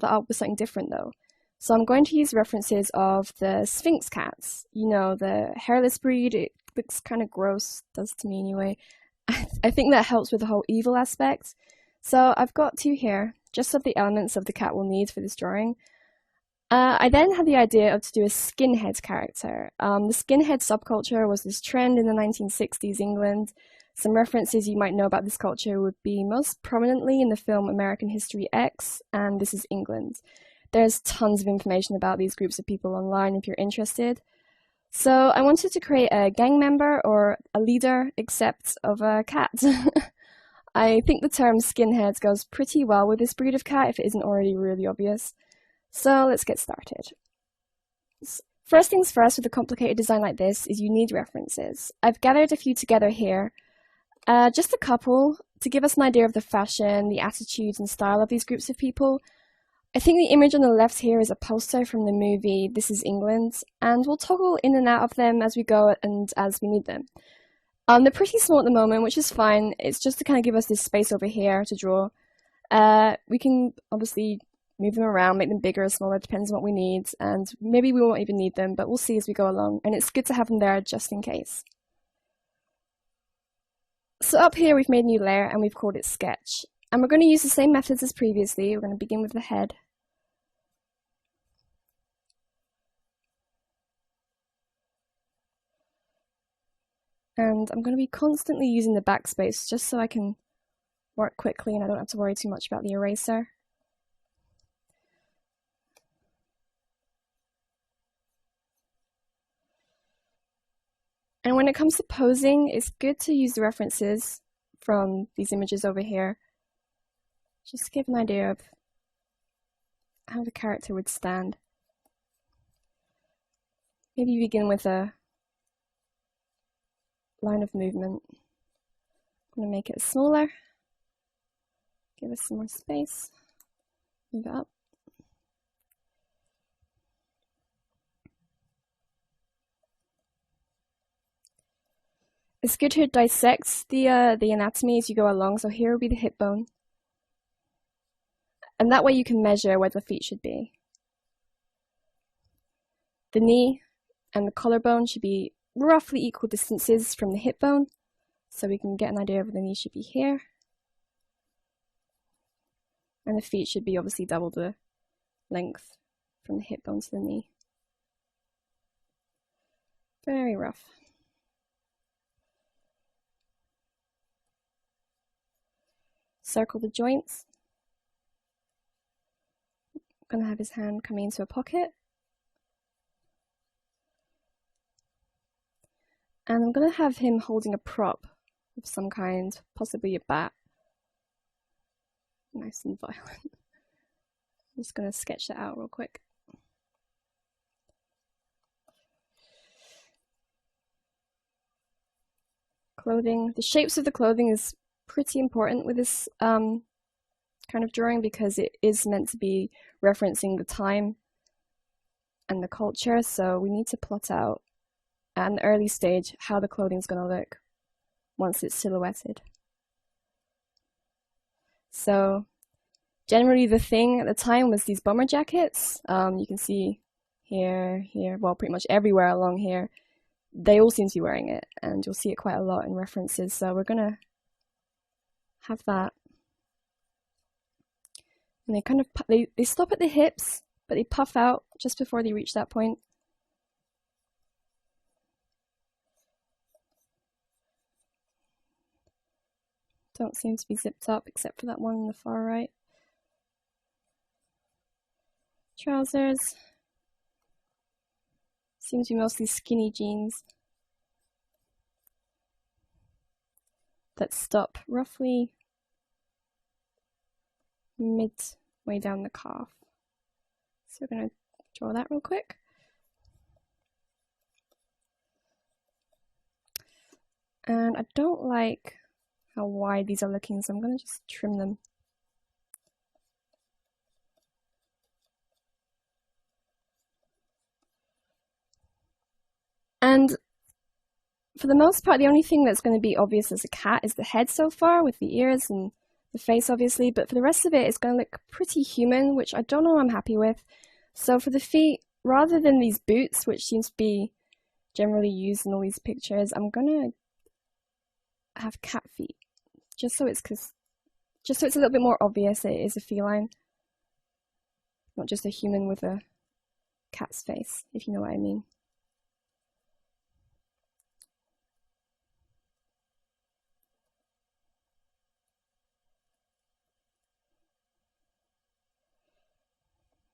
that up with something different though. So I'm going to use references of the Sphinx cats. You know, the hairless breed. It looks kind of gross, does to me anyway. I think that helps with the whole evil aspect. So I've got two here, just of the elements of the cat we'll need for this drawing. I then had the idea of to do a skinhead character. The skinhead subculture was this trend in the 1960s England. Some references you might know about this culture would be most prominently in the film American History X, and This Is England. There's tons of information about these groups of people online if you're interested. So I wanted to create a gang member or a leader, except of a cat. I think the term skinheads goes pretty well with this breed of cat if it isn't already really obvious. So let's get started. First things first, with a complicated design like this is you need references. I've gathered a few together here, just a couple, to give us an idea of the fashion, the attitudes and style of these groups of people. I think the image on the left here is a poster from the movie This Is England, and we'll toggle in and out of them as we go and as we need them. They're pretty small at the moment, which is fine. It's just to kind of give us this space over here to draw. We can obviously move them around, make them bigger or smaller, depends on what we need, and maybe we won't even need them, but we'll see as we go along, and it's good to have them there just in case. So up here we've made a new layer and we've called it Sketch, and we're going to use the same methods as previously. We're going to begin with the head. And I'm going to be constantly using the backspace just so I can work quickly and I don't have to worry too much about the eraser. And when it comes to posing, it's good to use the references from these images over here, just to give an idea of how the character would stand. Maybe begin with a line of movement. I'm going to make it smaller, give us some more space, move it up. It's good to dissect the anatomy as you go along, so here will be the hip bone. And that way you can measure where the feet should be. The knee and the collarbone should be roughly equal distances from the hip bone, so we can get an idea of where the knee should be here. And the feet should be obviously double the length from the hip bone to the knee. Very rough. Circle the joints. I'm going to have his hand coming into a pocket. And I'm going to have him holding a prop of some kind, possibly a bat. Nice and violent. I'm just going to sketch that out real quick. Clothing. The shapes of the clothing is pretty important with this kind of drawing because it is meant to be referencing the time and the culture, so we need to plot out at an early stage how the clothing is going to look once it's silhouetted. So generally the thing at the time was these bomber jackets. You can see here, well, pretty much everywhere along here, they all seem to be wearing it, and you'll see it quite a lot in references, so we're going to have that. And they kind of they stop at the hips, but they puff out just before they reach that point. Don't seem to be zipped up except for that one on the far right. Trousers seem to be mostly skinny jeans that stop roughly midway down the calf. So we're going to draw that real quick. And I don't like how wide these are looking, so I'm going to just trim them. And for the most part, the only thing that's going to be obvious as a cat is the head so far, with the ears and the face obviously, but for the rest of it, it's going to look pretty human, which I don't know I'm happy with. So for the feet, rather than these boots, which seems to be generally used in all these pictures, I'm going to have cat feet, just so it's a little bit more obvious it is a feline, not just a human with a cat's face, if you know what I mean.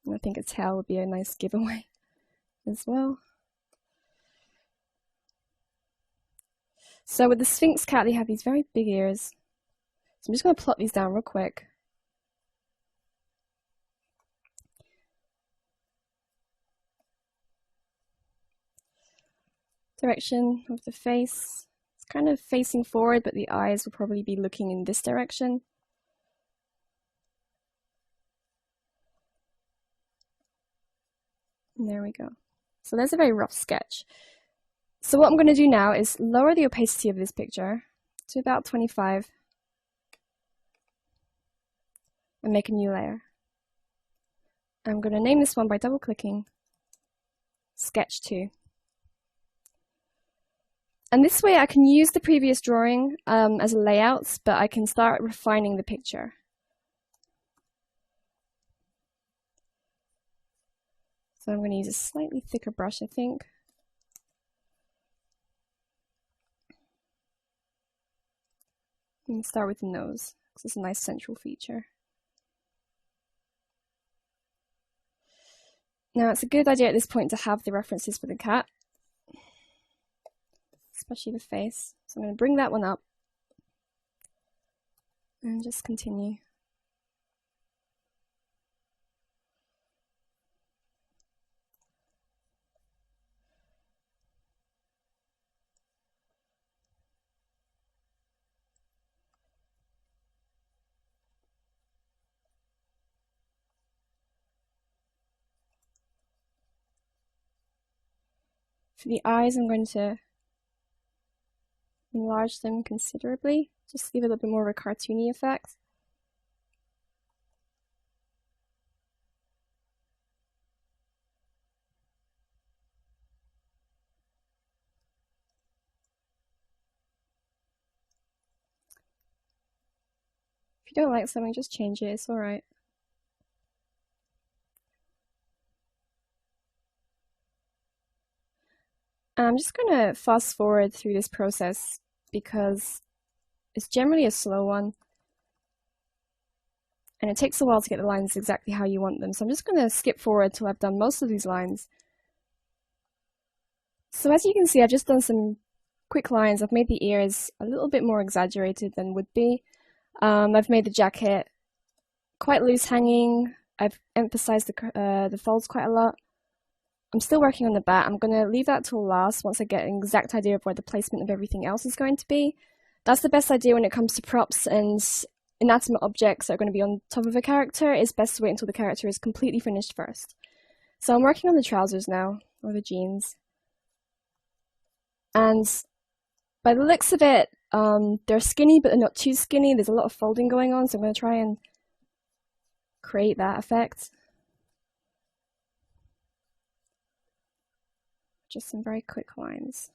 And I think a tail would be a nice giveaway as well. So with the Sphinx cat, they have these very big ears. So I'm just going to plot these down real quick. Direction of the face. It's kind of facing forward, but the eyes will probably be looking in this direction. And there we go. So there's a very rough sketch. So what I'm going to do now is lower the opacity of this picture to about 25 and make a new layer. I'm going to name this one by double-clicking Sketch 2. And this way I can use the previous drawing as a layout, but I can start refining the picture. So I'm going to use a slightly thicker brush, I think. And start with the nose, because it's a nice central feature. Now it's a good idea at this point to have the references for the cat, especially the face. So I'm going to bring that one up and just continue. For the eyes, I'm going to enlarge them considerably, just to give it a little bit more of a cartoony effect. If you don't like something, just change it, it's alright. I'm just going to fast forward through this process because it's generally a slow one and it takes a while to get the lines exactly how you want them. So I'm just going to skip forward till I've done most of these lines. So as you can see, I've just done some quick lines. I've made the ears a little bit more exaggerated than would be. I've made the jacket quite loose hanging. I've emphasized the folds quite a lot. I'm still working on the bat. I'm going to leave that till last once I get an exact idea of where the placement of everything else is going to be. That's the best idea when it comes to props and inanimate objects that are going to be on top of a character. It's best to wait until the character is completely finished first. So I'm working on the trousers now, or the jeans. And by the looks of it, they're skinny, but they're not too skinny. There's a lot of folding going on, so I'm going to try and create that effect. Just some very quick lines.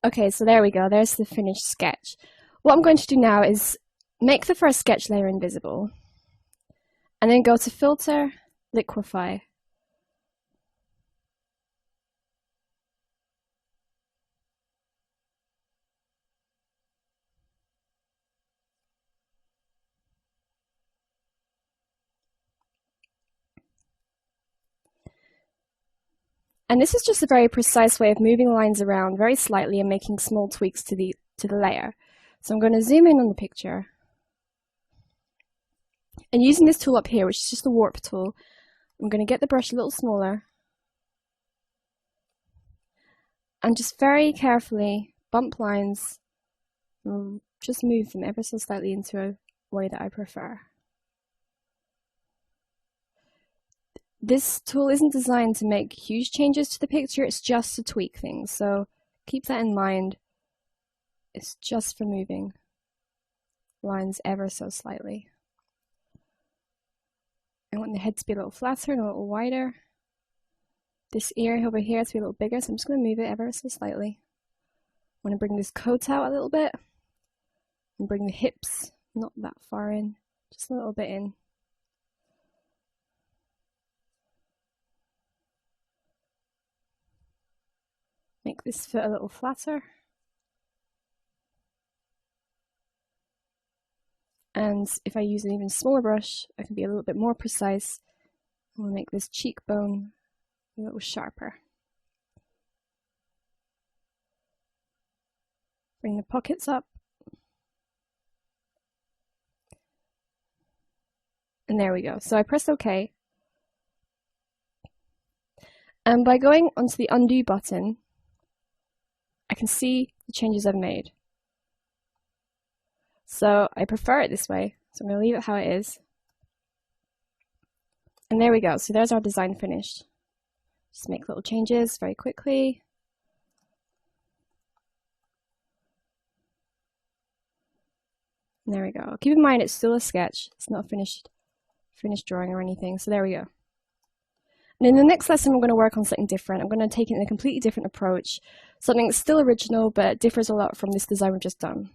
Okay, so there we go. There's the finished sketch. What I'm going to do now is make the first sketch layer invisible, and then go to Filter, Liquify. And this is just a very precise way of moving lines around very slightly and making small tweaks to the layer. So I'm going to zoom in on the picture. And using this tool up here, which is just the warp tool, I'm going to get the brush a little smaller. And just very carefully bump lines, and just move them ever so slightly into a way that I prefer. This tool isn't designed to make huge changes to the picture, it's just to tweak things, so keep that in mind. is just for moving lines ever so slightly. I want the head to be a little flatter and a little wider. This ear over here to be a little bigger, so I'm just going to move it ever so slightly. I want to bring this coat out a little bit and bring the hips not that far in, just a little bit in. Make this foot a little flatter. And if I use an even smaller brush, I can be a little bit more precise. I'm going to make this cheekbone a little sharper. Bring the pockets up. And there we go. So I press OK. And by going onto the undo button, I can see the changes I've made. So I prefer it this way, so I'm going to leave it how it is. And there we go, so there's our design finished. Just make little changes very quickly. And there we go. Keep in mind it's still a sketch, it's not a finished drawing or anything, so there we go. And in the next lesson we're going to work on something different. I'm going to take it in a completely different approach, something that's still original but differs a lot from this design we've just done.